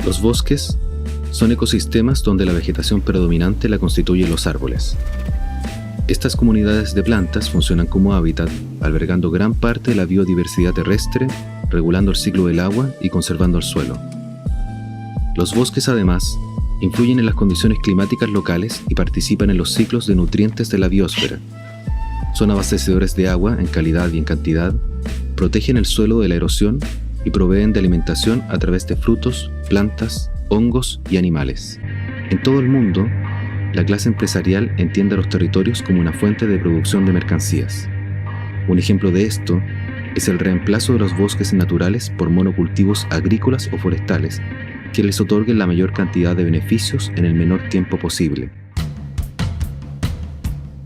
Los bosques son ecosistemas donde la vegetación predominante la constituyen los árboles. Estas comunidades de plantas funcionan como hábitat, albergando gran parte de la biodiversidad terrestre, regulando el ciclo del agua y conservando el suelo. Los bosques, además, influyen en las condiciones climáticas locales y participan en los ciclos de nutrientes de la biosfera. Son abastecedores de agua en calidad y en cantidad, protegen el suelo de la erosión y proveen de alimentación a través de frutos, plantas, hongos y animales. En todo el mundo, la clase empresarial entiende a los territorios como una fuente de producción de mercancías. Un ejemplo de esto es el reemplazo de los bosques naturales por monocultivos agrícolas o forestales que les otorguen la mayor cantidad de beneficios en el menor tiempo posible.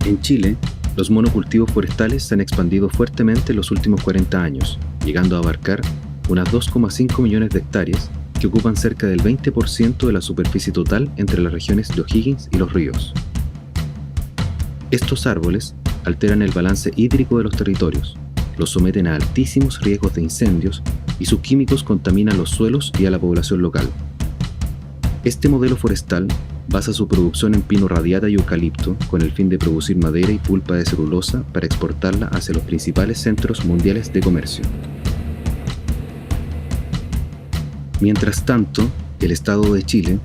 En Chile, los monocultivos forestales se han expandido fuertemente en los últimos 40 años, llegando a abarcar unas 2,5 millones de hectáreas que ocupan cerca del 20% de la superficie total entre las regiones de O'Higgins y Los Ríos. Estos árboles alteran el balance hídrico de los territorios, los someten a altísimos riesgos de incendios y sus químicos contaminan los suelos y a la población local. Este modelo forestal basa su producción en pino radiata y eucalipto con el fin de producir madera y pulpa de celulosa para exportarla hacia los principales centros mundiales de comercio. Mientras tanto, el Estado de Chile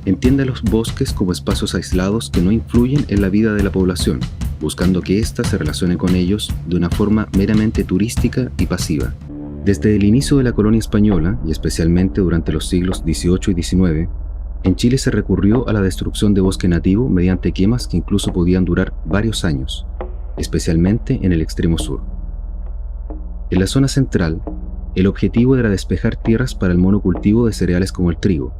entiende a los bosques como espacios aislados que no influyen en la vida de la población, buscando que ésta se relacione con ellos de una forma meramente turística y pasiva. Desde el inicio de la colonia española, y especialmente durante los siglos XVIII y XIX, en Chile se recurrió a la destrucción de bosque nativo mediante quemas que incluso podían durar varios años, especialmente en el extremo sur. En la zona central, el objetivo era despejar tierras para el monocultivo de cereales como el trigo.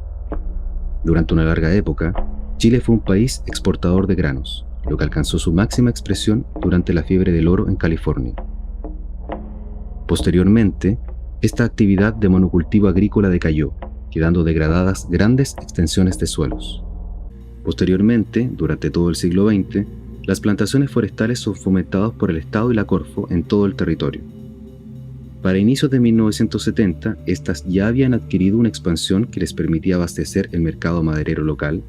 Durante una larga época, Chile fue un país exportador de granos, lo que alcanzó su máxima expresión durante la fiebre del oro en California. Posteriormente, esta actividad de monocultivo agrícola decayó, quedando degradadas grandes extensiones de suelos. Posteriormente, durante todo el siglo XX, las plantaciones forestales son fomentadas por el Estado y la Corfo en todo el territorio. Para inicios de 1970, estas ya habían adquirido una expansión que les permitía abastecer el mercado maderero local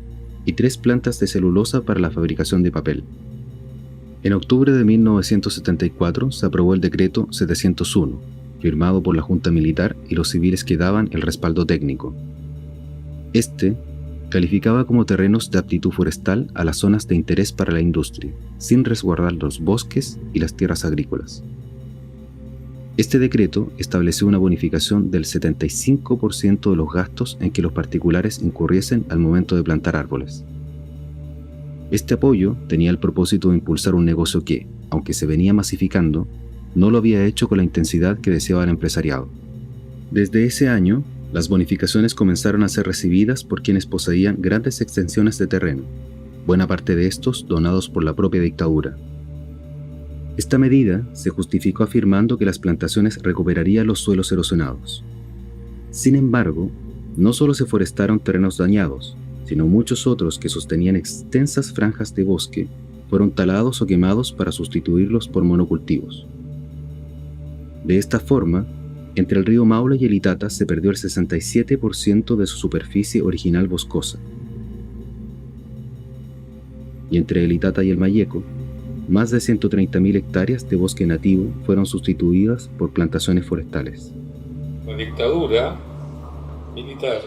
y 3 plantas de celulosa para la fabricación de papel. En octubre de 1974 se aprobó el decreto 701, firmado por la Junta Militar y los civiles que daban el respaldo técnico. Este calificaba como terrenos de aptitud forestal a las zonas de interés para la industria, sin resguardar los bosques y las tierras agrícolas. Este decreto estableció una bonificación del 75% de los gastos en que los particulares incurriesen al momento de plantar árboles. Este apoyo tenía el propósito de impulsar un negocio que, aunque se venía masificando, no lo había hecho con la intensidad que deseaba el empresariado. Desde ese año, las bonificaciones comenzaron a ser recibidas por quienes poseían grandes extensiones de terreno, buena parte de estos donados por la propia dictadura. Esta medida se justificó afirmando que las plantaciones recuperarían los suelos erosionados. Sin embargo, no solo se forestaron terrenos dañados, sino muchos otros que sostenían extensas franjas de bosque fueron talados o quemados para sustituirlos por monocultivos. De esta forma, entre el río Maule y el Itata se perdió el 67% de su superficie original boscosa. Y entre el Itata y el Mayeco, más de 130.000 hectáreas de bosque nativo fueron sustituidas por plantaciones forestales. La dictadura militar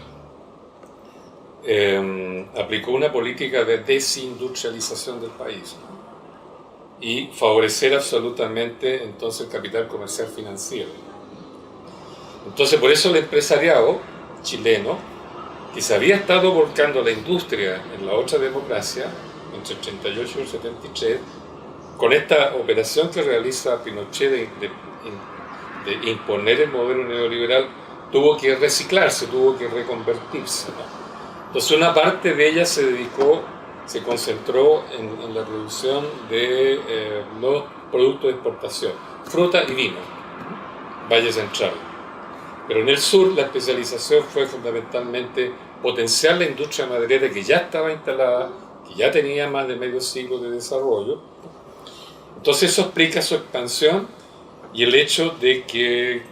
aplicó una política de desindustrialización del país, ¿no? Y favorecer absolutamente entonces el capital comercial financiero. Entonces por eso el empresariado chileno, que se había estado volcando a la industria en la otra democracia, entre el 38 y el 73, con esta operación que realiza Pinochet de imponer el modelo neoliberal, tuvo que reciclarse, tuvo que reconvertirse, ¿no? Entonces una parte de ella se concentró en la producción de los productos de exportación, fruta y vino, Valle Central. Pero en el sur la especialización fue fundamentalmente potenciar la industria maderera que ya estaba instalada, que ya tenía más de medio siglo de desarrollo. Entonces eso explica su expansión y el hecho de que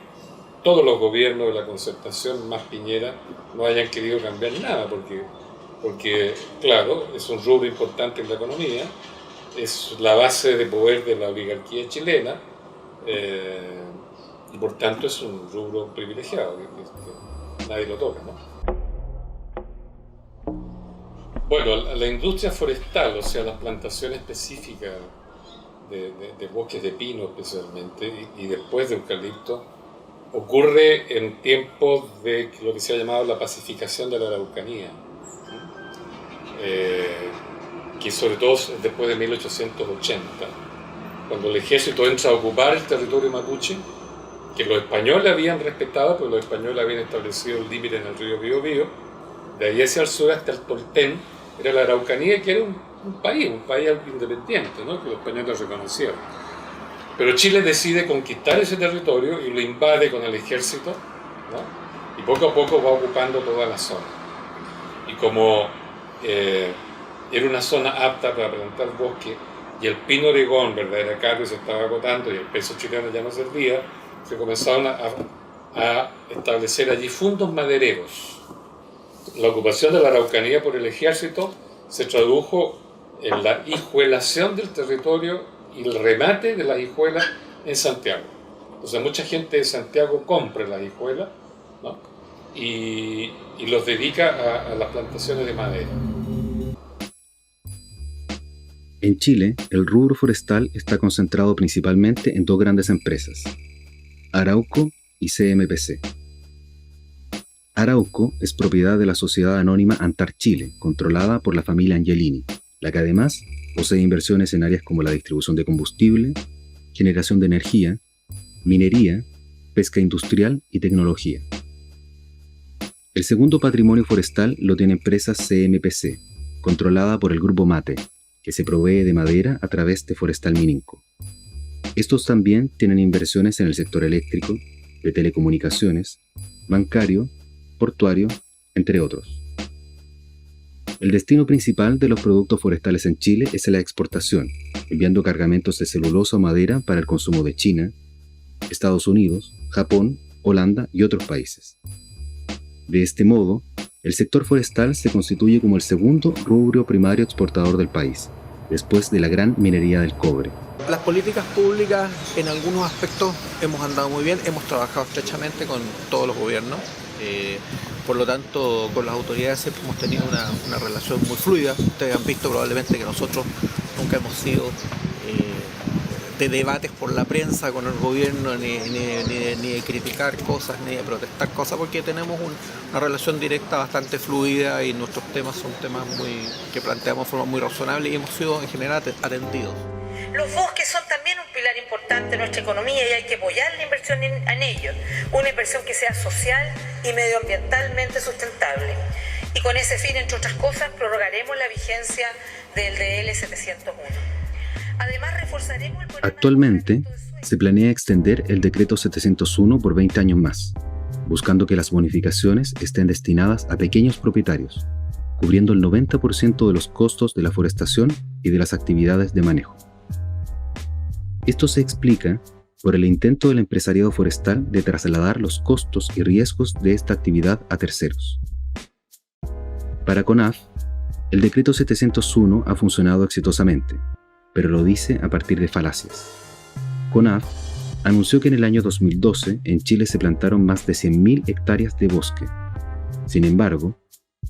todos los gobiernos de la Concertación, más Piñera, no hayan querido cambiar nada, porque claro, es un rubro importante en la economía, es la base de poder de la oligarquía chilena, y por tanto es un rubro privilegiado, que nadie lo toca, ¿no? Bueno, la industria forestal, o sea, las plantaciones específicas de bosques de pino especialmente, y después de eucalipto, ocurre en tiempos de lo que se ha llamado la pacificación de la Araucanía, que sobre todo después de 1880, cuando el ejército entra a ocupar el territorio mapuche, que los españoles habían respetado, porque los españoles habían establecido el límite en el río Biobío, de ahí hacia el sur hasta el Tolten, era la Araucanía, que era un país independiente, ¿no? Que los españoles reconocieron. Pero Chile decide conquistar ese territorio y lo invade con el ejército, ¿no? Y poco a poco va ocupando toda la zona. Y como era una zona apta para plantar bosque, y el pino oregón, ¿verdad?, era caro y se estaba agotando, y el peso chileno ya no servía, se comenzaron a establecer allí fundos madereros. La ocupación de la Araucanía por el ejército se tradujo en la hijuelación del territorio y el remate de las hijuelas en Santiago. O sea, mucha gente de Santiago compra las hijuelas, ¿no? y los dedica a las plantaciones de madera. En Chile, el rubro forestal está concentrado principalmente en dos grandes empresas, Arauco y CMPC. Arauco es propiedad de la sociedad anónima Antar Chile, controlada por la familia Angelini, la que además posee inversiones en áreas como la distribución de combustible, generación de energía, minería, pesca industrial y tecnología. El segundo patrimonio forestal lo tiene empresa CMPC, controlada por el Grupo Mate, que se provee de madera a través de Forestal Mininco. Estos también tienen inversiones en el sector eléctrico, de telecomunicaciones, bancario, portuario, entre otros. El destino principal de los productos forestales en Chile es la exportación, enviando cargamentos de celulosa o madera para el consumo de China, Estados Unidos, Japón, Holanda y otros países. De este modo, el sector forestal se constituye como el segundo rubro primario exportador del país, después de la gran minería del cobre. Las políticas públicas en algunos aspectos hemos andado muy bien, hemos trabajado estrechamente con todos los gobiernos, por lo tanto con las autoridades siempre hemos tenido una relación muy fluida. Ustedes han visto probablemente que nosotros nunca hemos sido de debates por la prensa con el gobierno, ni de criticar cosas, ni de protestar cosas, porque tenemos una relación directa bastante fluida y nuestros temas son temas que planteamos de forma muy razonable y hemos sido en general atendidos. Los bosques son también un pilar importante de nuestra economía y hay que apoyar la inversión en ellos, una inversión que sea social y medioambientalmente sustentable. Y con ese fin, entre otras cosas, prorrogaremos la vigencia del DL 701. Además, reforzaremos el programa. Actualmente, se planea extender el decreto 701 por 20 años más, buscando que las bonificaciones estén destinadas a pequeños propietarios, cubriendo el 90% de los costos de la forestación y de las actividades de manejo. Esto se explica por el intento del empresariado forestal de trasladar los costos y riesgos de esta actividad a terceros. Para CONAF, el decreto 701 ha funcionado exitosamente, pero lo dice a partir de falacias. CONAF anunció que en el año 2012 en Chile se plantaron más de 100.000 hectáreas de bosque. Sin embargo,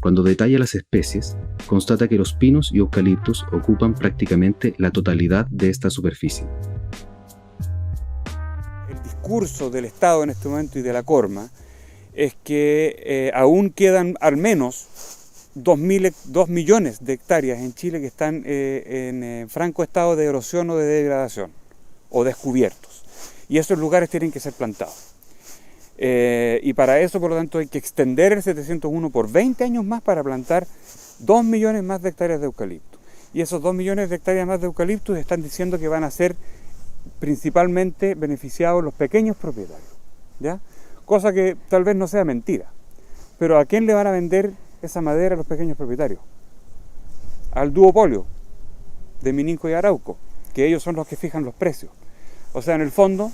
cuando detalla las especies, constata que los pinos y eucaliptos ocupan prácticamente la totalidad de esta superficie. El discurso del Estado en este momento y de la Corma es que aún quedan al menos 2 millones de hectáreas en Chile que están en franco estado de erosión o de degradación, o descubiertos. Y esos lugares tienen que ser plantados. Y para eso, por lo tanto, hay que extender el 701 por 20 años más para plantar 2 millones más de hectáreas de eucalipto. Y esos 2 millones de hectáreas más de eucalipto están diciendo que van a ser principalmente beneficiados los pequeños propietarios, ¿ya? Cosa que tal vez no sea mentira. Pero ¿a quién le van a vender esa madera a los pequeños propietarios? Al duopolio de Mininco y Arauco, que ellos son los que fijan los precios. O sea, en el fondo,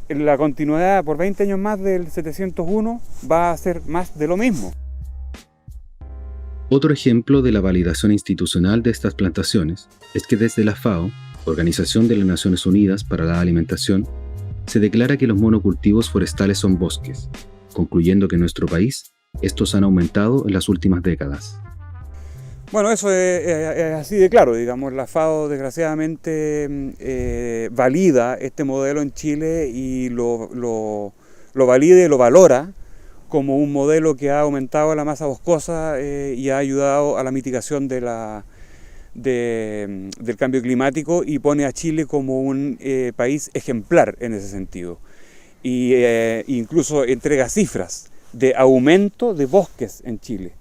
la continuidad por 20 años más del 701 va a ser más de lo mismo. Otro ejemplo de la validación institucional de estas plantaciones es que desde la FAO, Organización de las Naciones Unidas para la Alimentación, se declara que los monocultivos forestales son bosques, concluyendo que en nuestro país estos han aumentado en las últimas décadas. Bueno, eso es así de claro, digamos, la FAO desgraciadamente valida este modelo en Chile y lo valida y lo valora como un modelo que ha aumentado la masa boscosa y ha ayudado a la mitigación del cambio climático y pone a Chile como un país ejemplar en ese sentido. Y incluso entrega cifras de aumento de bosques en Chile,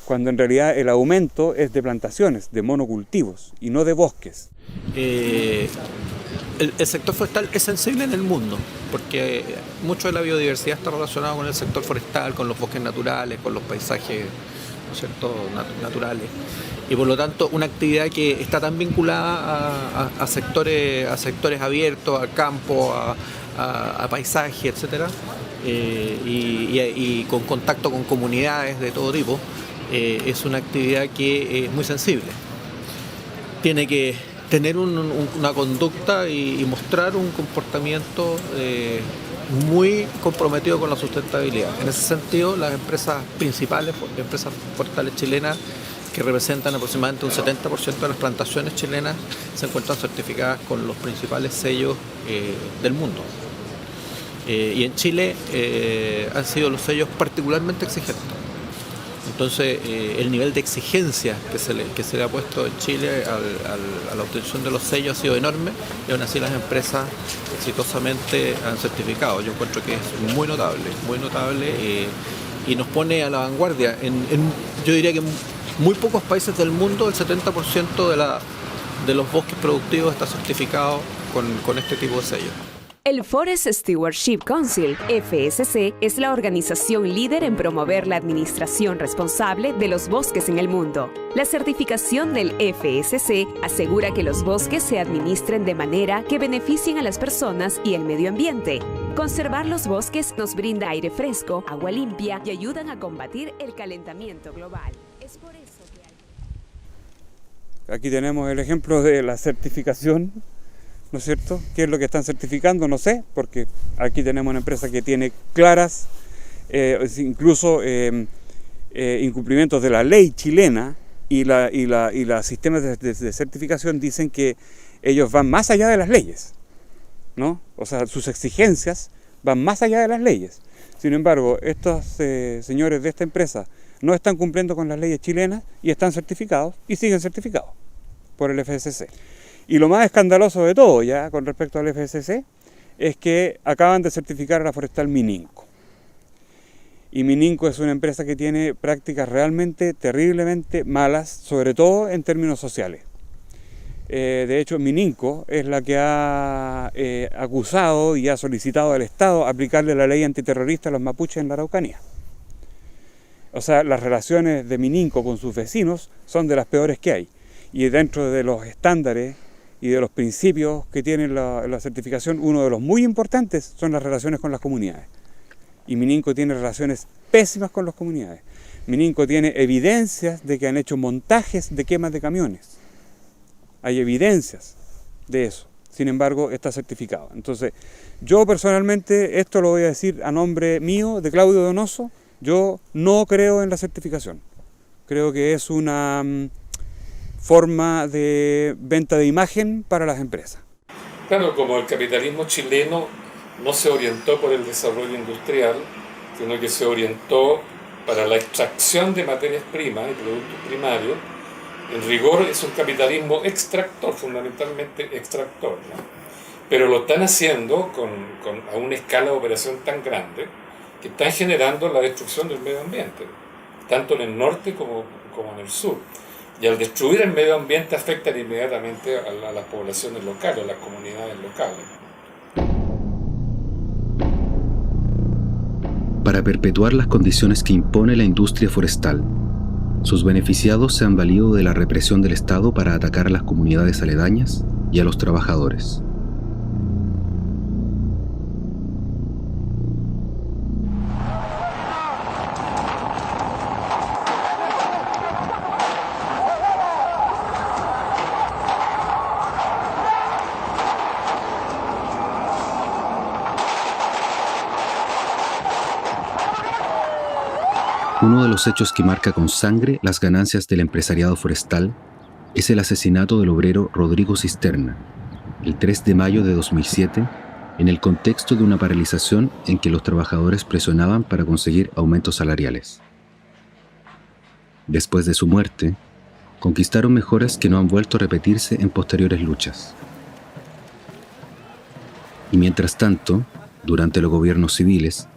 cuando en realidad el aumento es de plantaciones, de monocultivos y no de bosques. El sector forestal es sensible en el mundo, porque mucho de la biodiversidad está relacionado con el sector forestal, con los bosques naturales, con los paisajes, ¿no es cierto?, naturales. Y por lo tanto, una actividad que está tan vinculada a sectores abiertos, al campo, a paisaje, etc., y con contacto con comunidades de todo tipo, es una actividad que es muy sensible. Tiene que tener una conducta y mostrar un comportamiento muy comprometido con la sustentabilidad. En ese sentido, las empresas principales, empresas forestales chilenas, que representan aproximadamente un 70% de las plantaciones chilenas, se encuentran certificadas con los principales sellos del mundo. Y en Chile han sido los sellos particularmente exigentes. Entonces, el nivel de exigencia que se le ha puesto en Chile a la obtención de los sellos ha sido enorme, y aún así las empresas exitosamente han certificado. Yo encuentro que es muy notable y nos pone a la vanguardia. Yo diría que en muy pocos países del mundo el 70% de los bosques productivos está certificado con este tipo de sellos. El Forest Stewardship Council, FSC, es la organización líder en promover la administración responsable de los bosques en el mundo. La certificación del FSC asegura que los bosques se administren de manera que beneficien a las personas y el medio ambiente. Conservar los bosques nos brinda aire fresco, agua limpia y ayudan a combatir el calentamiento global. Es por eso que Aquí tenemos el ejemplo de la certificación, ¿no es cierto? ¿Qué es lo que están certificando? No sé, porque aquí tenemos una empresa que tiene claras, incluso incumplimientos de la ley chilena, y los sistemas de certificación dicen que ellos van más allá de las leyes, ¿no? O sea, sus exigencias van más allá de las leyes. Sin embargo, estos señores de esta empresa no están cumpliendo con las leyes chilenas y están certificados y siguen certificados por el FSC. Y lo más escandaloso de todo, ya con respecto al FSC, es que acaban de certificar a la forestal Mininco. Y Mininco es una empresa que tiene prácticas realmente terriblemente malas, sobre todo en términos sociales. De hecho, Mininco es la que ha acusado y ha solicitado al Estado aplicarle la ley antiterrorista a los mapuches en la Araucanía. O sea, las relaciones de Mininco con sus vecinos son de las peores que hay. Y dentro de los estándares y de los principios que tiene la certificación, uno de los muy importantes son las relaciones con las comunidades. Y Mininco tiene relaciones pésimas con las comunidades. Mininco tiene evidencias de que han hecho montajes de quemas de camiones. Hay evidencias de eso. Sin embargo, está certificado. Entonces, yo personalmente, esto lo voy a decir a nombre mío, de Claudio Donoso, yo no creo en la certificación. Creo que es una forma de venta de imagen para las empresas. Claro, como el capitalismo chileno no se orientó por el desarrollo industrial, sino que se orientó para la extracción de materias primas y productos primarios, en rigor es un capitalismo extractor, fundamentalmente extractor, ¿no? Pero lo están haciendo a una escala de operación tan grande que están generando la destrucción del medio ambiente, tanto en el norte como en el sur. Y al destruir el medio ambiente afectan inmediatamente a las poblaciones locales, a las comunidades locales. Para perpetuar las condiciones que impone la industria forestal, sus beneficiados se han valido de la represión del Estado para atacar a las comunidades aledañas y a los trabajadores. Uno de los hechos que marca con sangre las ganancias del empresariado forestal es el asesinato del obrero Rodrigo Cisterna, el 3 de mayo de 2007, en el contexto de una paralización en que los trabajadores presionaban para conseguir aumentos salariales. Después de su muerte, conquistaron mejoras que no han vuelto a repetirse en posteriores luchas. Y mientras tanto, durante los gobiernos civiles,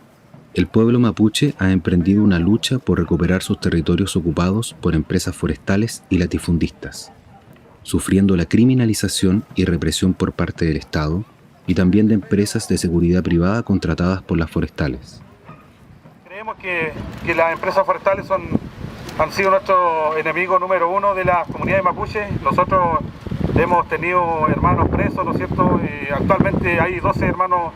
el pueblo mapuche ha emprendido una lucha por recuperar sus territorios ocupados por empresas forestales y latifundistas, sufriendo la criminalización y represión por parte del Estado y también de empresas de seguridad privada contratadas por las forestales. Creemos que las empresas forestales han sido nuestro enemigo número uno de la comunidad mapuche. Nosotros hemos tenido hermanos presos, ¿no es cierto? Actualmente hay 12 hermanos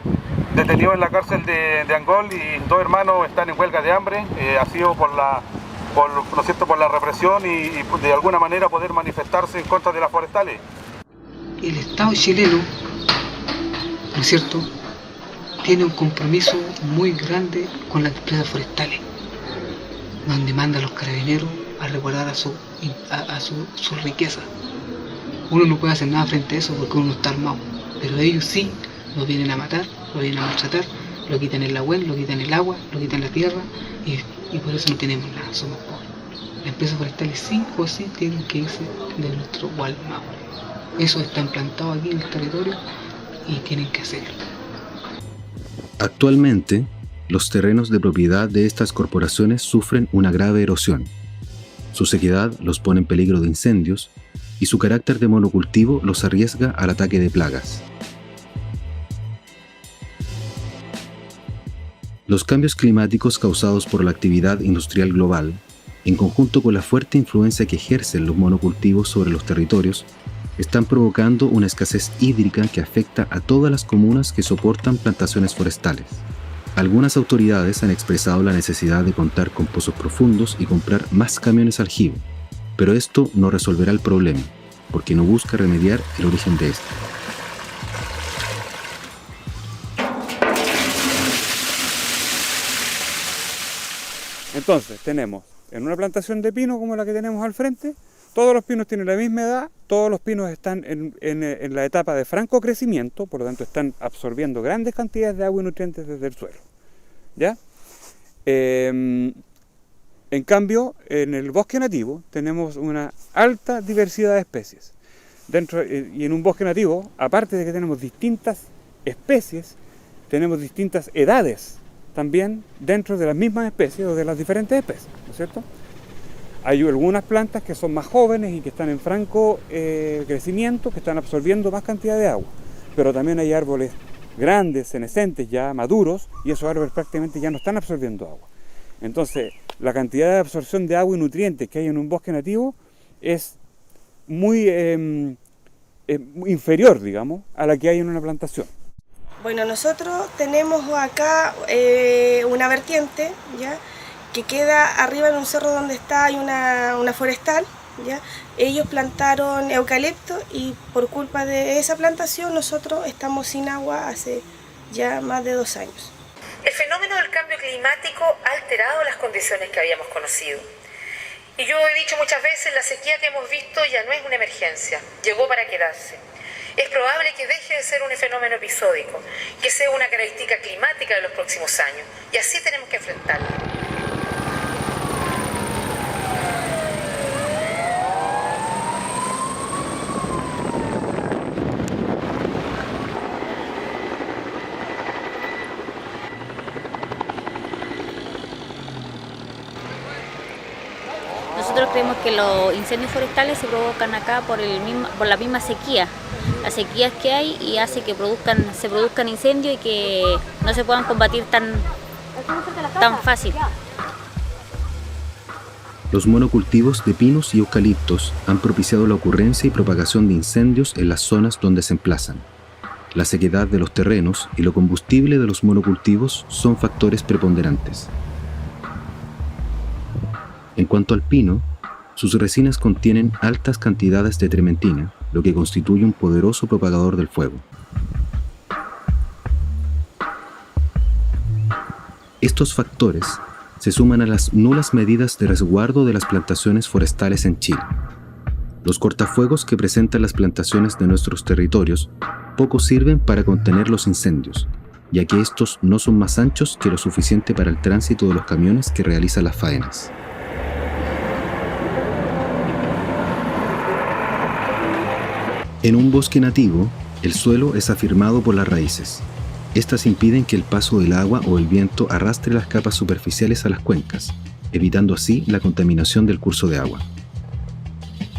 detenidos en la cárcel de Angol y 2 hermanos están en huelga de hambre. Ha sido por la represión y de alguna manera poder manifestarse en contra de las forestales. El Estado chileno, ¿no es cierto?, tiene un compromiso muy grande con las empresas forestales, donde manda a los carabineros a resguardar su riqueza. Uno no puede hacer nada frente a eso porque uno está armado, pero ellos sí lo vienen a matar, lo vienen a maltratar, lo quitan el agua, lo quitan el agua, lo quitan la tierra y por eso no tenemos nada, somos pobres. Las empresas forestales sí o sí tienen que irse de nuestro Walmart. Eso está implantado aquí en el territorio y tienen que hacerlo. Actualmente, los terrenos de propiedad de estas corporaciones sufren una grave erosión. Su sequedad los pone en peligro de incendios y su carácter de monocultivo los arriesga al ataque de plagas. Los cambios climáticos causados por la actividad industrial global, en conjunto con la fuerte influencia que ejercen los monocultivos sobre los territorios, están provocando una escasez hídrica que afecta a todas las comunas que soportan plantaciones forestales. Algunas autoridades han expresado la necesidad de contar con pozos profundos y comprar más camiones aljibe, pero esto no resolverá el problema, porque no busca remediar el origen de este. Entonces tenemos en una plantación de pino como la que tenemos al frente, todos los pinos tienen la misma edad, todos los pinos están en la etapa de franco crecimiento, por lo tanto están absorbiendo grandes cantidades de agua y nutrientes desde el suelo, ¿ya? En cambio, en el bosque nativo tenemos una alta diversidad de especies. Y en un bosque nativo, aparte de que tenemos distintas especies, tenemos distintas edades también dentro de las mismas especies o de las diferentes especies, ¿no es cierto? Hay algunas plantas que son más jóvenes y que están en franco crecimiento, que están absorbiendo más cantidad de agua. Pero también hay árboles grandes, senescentes, ya maduros, y esos árboles prácticamente ya no están absorbiendo agua. Entonces, la cantidad de absorción de agua y nutrientes que hay en un bosque nativo es muy inferior, digamos, a la que hay en una plantación. Bueno, nosotros tenemos acá una vertiente, ¿ya?, que queda arriba en un cerro donde hay una forestal, ¿ya? Ellos plantaron eucalipto y por culpa de esa plantación nosotros estamos sin agua hace ya más de 2 años. El fenómeno del cambio climático ha alterado las condiciones que habíamos conocido. Y yo he dicho muchas veces, la sequía que hemos visto ya no es una emergencia, llegó para quedarse. Es probable que deje de ser un fenómeno episódico, que sea una característica climática de los próximos años, y así tenemos que enfrentarlo. Nosotros creemos que los incendios forestales se provocan acá por la misma sequía. Las sequías que hay y hace que se produzcan incendios y que no se puedan combatir tan fácil. Los monocultivos de pinos y eucaliptos han propiciado la ocurrencia y propagación de incendios en las zonas donde se emplazan. La sequedad de los terrenos y lo combustible de los monocultivos son factores preponderantes. En cuanto al pino, sus resinas contienen altas cantidades de trementina, lo que constituye un poderoso propagador del fuego. Estos factores se suman a las nulas medidas de resguardo de las plantaciones forestales en Chile. Los cortafuegos que presentan las plantaciones de nuestros territorios poco sirven para contener los incendios, ya que estos no son más anchos que lo suficiente para el tránsito de los camiones que realizan las faenas. En un bosque nativo, el suelo es afirmado por las raíces. Estas impiden que el paso del agua o el viento arrastre las capas superficiales a las cuencas, evitando así la contaminación del curso de agua.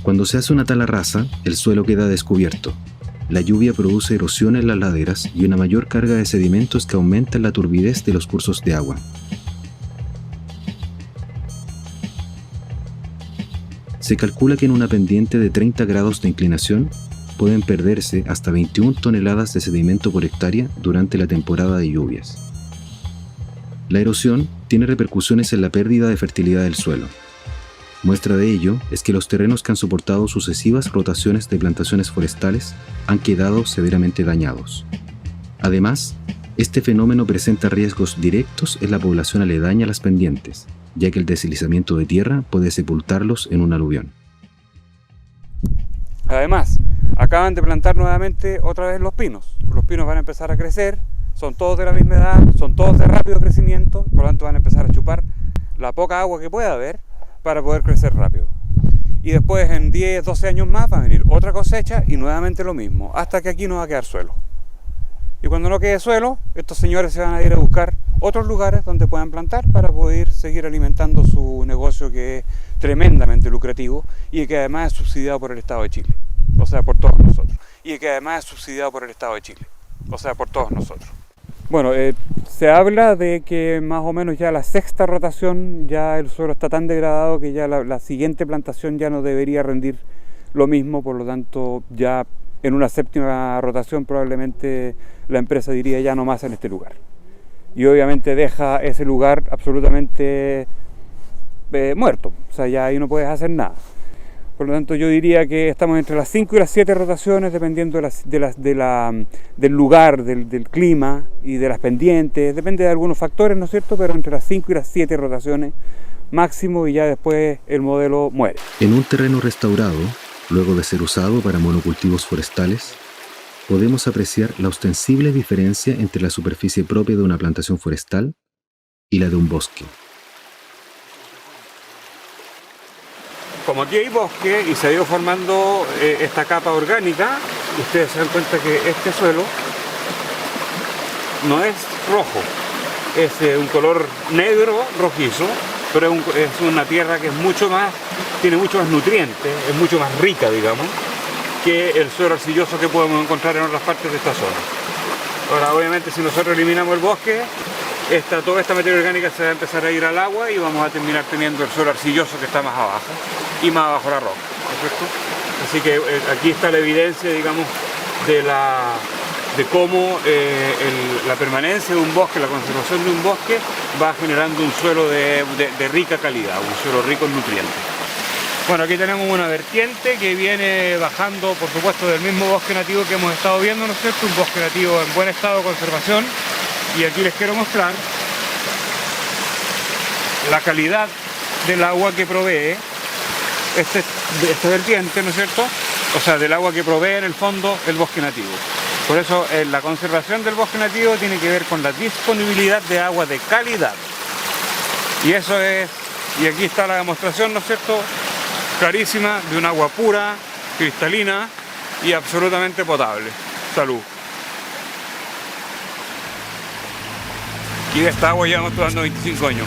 Cuando se hace una tala rasa, el suelo queda descubierto. La lluvia produce erosión en las laderas y una mayor carga de sedimentos que aumentan la turbidez de los cursos de agua. Se calcula que en una pendiente de 30 grados de inclinación pueden perderse hasta 21 toneladas de sedimento por hectárea durante la temporada de lluvias. La erosión tiene repercusiones en la pérdida de fertilidad del suelo. Muestra de ello es que los terrenos que han soportado sucesivas rotaciones de plantaciones forestales han quedado severamente dañados. Además, este fenómeno presenta riesgos directos en la población aledaña a las pendientes, ya que el deslizamiento de tierra puede sepultarlos en un aluvión. Además, acaban de plantar nuevamente otra vez los pinos. Los pinos van a empezar a crecer, son todos de la misma edad, son todos de rápido crecimiento, por lo tanto van a empezar a chupar la poca agua que pueda haber para poder crecer rápido. Y después en 10, 12 años más va a venir otra cosecha y nuevamente lo mismo, hasta que aquí no va a quedar suelo. Y cuando no quede suelo, estos señores se van a ir a buscar otros lugares donde puedan plantar para poder seguir alimentando su negocio, que es tremendamente lucrativo y que además es subsidiado por el Estado de Chile, o sea, por todos nosotros. Y que además es subsidiado por el Estado de Chile, o sea, por todos nosotros. Bueno, se habla de que más o menos ya la sexta rotación ya el suelo está tan degradado que ya la siguiente plantación ya no debería rendir lo mismo, por lo tanto ya en una séptima rotación probablemente la empresa diría ya no más en este lugar. Y obviamente deja ese lugar absolutamente muerto, o sea, ya ahí no puedes hacer nada. Por lo tanto, yo diría que estamos entre las 5 y las 7 rotaciones, dependiendo del lugar, del clima y de las pendientes. Depende de algunos factores, ¿no es cierto? Pero entre las 5 y las 7 rotaciones máximo, y ya después el modelo muere. En un terreno restaurado, luego de ser usado para monocultivos forestales, podemos apreciar la ostensible diferencia entre la superficie propia de una plantación forestal y la de un bosque. Como aquí hay bosque y se ha ido formando esta capa orgánica, ustedes se dan cuenta que este suelo no es rojo, es un color negro rojizo, pero es una tierra que es tiene mucho más nutrientes, es mucho más rica, digamos, que el suelo arcilloso que podemos encontrar en otras partes de esta zona. Ahora, obviamente, si nosotros eliminamos el bosque, toda esta materia orgánica se va a empezar a ir al agua y vamos a terminar teniendo el suelo arcilloso que está más abajo y más abajo la roca, ¿no es cierto? Así que aquí está la evidencia, digamos, de cómo la permanencia de un bosque, la conservación de un bosque va generando un suelo de rica calidad, un suelo rico en nutrientes. Bueno, aquí tenemos una vertiente que viene bajando, por supuesto, del mismo bosque nativo que hemos estado viendo, ¿no es cierto? Un bosque nativo en buen estado de conservación. Y aquí les quiero mostrar la calidad del agua que provee esta vertiente, ¿no es cierto? O sea, del agua que provee en el fondo el bosque nativo. Por eso la conservación del bosque nativo tiene que ver con la disponibilidad de agua de calidad. Y eso es, y aquí está la demostración, ¿no es cierto?, clarísima, de un agua pura, cristalina y absolutamente potable. Salud. Y de esta agua llevamos tomando 25 años.